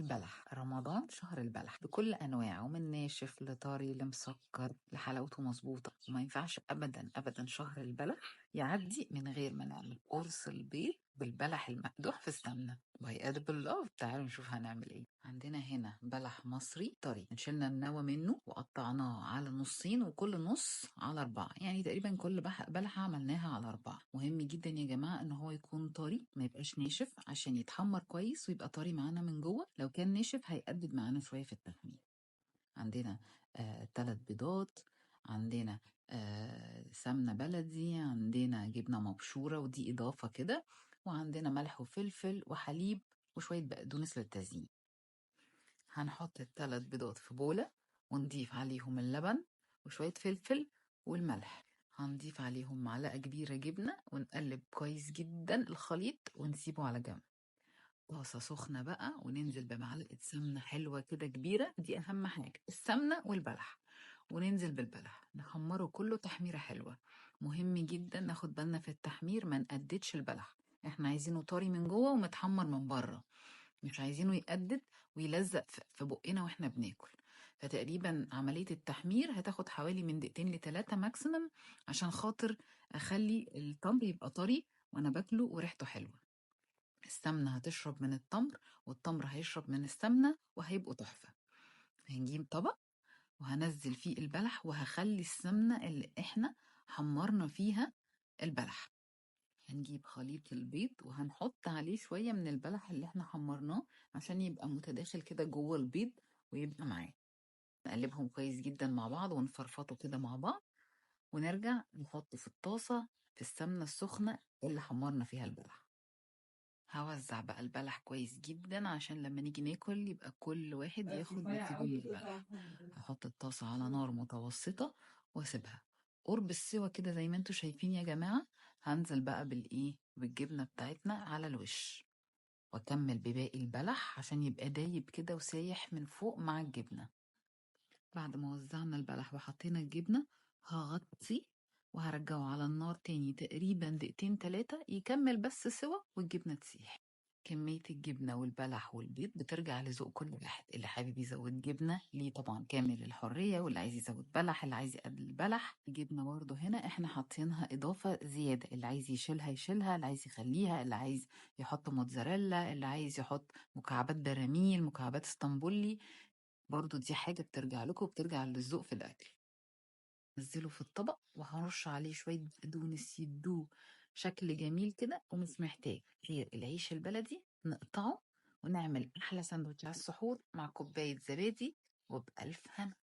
البلح. رمضان شهر البلح بكل أنواعه، من ناشف لطري لمسكر لحلاوته مظبوطة، وما ينفعش أبدا أبدا شهر البلح يعدي من غير ما نعمل قرص البيض بالبلح المقدوح في السمنة. وهيقاد بالله، تعالوا نشوف هنعمل ايه. عندنا هنا بلح مصري طري، شلنا النوى منه وقطعناه على نصين، وكل نص على 4، يعني تقريبا كل بلحة عملناها على 4. مهم جدا يا جماعة ان هو يكون طري، ما يبقاش ناشف، عشان يتحمر كويس ويبقى طري معانا من جوه. لو كان ناشف هيقدد معانا شوية في التخمير. عندنا 3 بيضات، عندنا سمنة بلدي، عندنا جبنة مبشورة ودي إضافة كده، وعندنا ملح وفلفل وحليب وشوية بقدونس للتزيين. هنحط ال3 بيضات في بولة، ونضيف عليهم اللبن وشوية فلفل والملح. هنضيف عليهم معلقة كبيرة جبنة، ونقلب كويس جدا الخليط ونسيبه على جنب. طاسة سخنة بقى، وننزل بمعلقة سمنة حلوة كده كبيرة، دي أهم حاجة، السمنة والبلح. وننزل بالبلح نحمره كله تحميرة حلوة. مهم جدا ناخد بالنا في التحمير ما نقددش البلح، احنا عايزينه طري من جوه ومتحمر من بره، مش عايزينه يقدد ويلزق في بقنا واحنا بناكل. فتقريبا عملية التحمير هتاخد حوالي من 2 ل3 ماكسيمم، عشان خاطر اخلي التمر يبقى طري وانا باكله وريحته حلوة. السمنة هتشرب من التمر، والتمر هيشرب من السمنة، وهيبقوا تحفة. هنجيب طبق وهنزل فيه البلح، وهخلي السمنة اللي احنا حمرنا فيها البلح. هنجيب خليط البيض وهنحط عليه شوية من البلح اللي احنا حمرناه، عشان يبقى متداخل كده جوه البيض ويبقى معاه. نقلبهم كويس جدا مع بعض ونفرفطه كده مع بعض، ونرجع نحطه في الطاسة في السمنة السخنة اللي حمرنا فيها البلح. هوزع بقى البلح كويس جدا، عشان لما نيجي ناكل يبقى كل واحد ياخد نصيبه من البلح. هحط الطاسة على نار متوسطة واسيبها قرب السوا كده زي ما انتوا شايفين يا جماعة. هنزل بقى بالجبنة بتاعتنا على الوش، واكمل بباقي البلح عشان يبقى دايب كده وسايح من فوق مع الجبنة. بعد ما وزعنا البلح وحطينا الجبنة، هغطي وهرجعه على النار تاني تقريبا 2 3 دقايق، يكمل بس سوا والجبنة تسيح. كمية الجبنة والبلح والبيض بترجع لذوق كل واحد، اللي حابب يزود جبنة ليه طبعا كامل الحرية، واللي عايز يزود بلح، اللي عايز يقلل بلح. الجبنة برضو هنا احنا حاطينها إضافة زيادة، اللي عايز يشيلها يشيلها، اللي عايز يخليها، اللي عايز يحط موتزاريلا، اللي عايز يحط مكعبات براميل، مكعبات اسطنبولي، برضو دي حاجة بترجع لكم وبترجع للذوق في الأكل. نزله في الطبق وهرش عليه شوية بقدونس يدوه شكل جميل كده، ومش محتاج غير العيش البلدي نقطعه ونعمل أحلى سندوتش على السحور مع كوباية زبادي، وبألف هنا.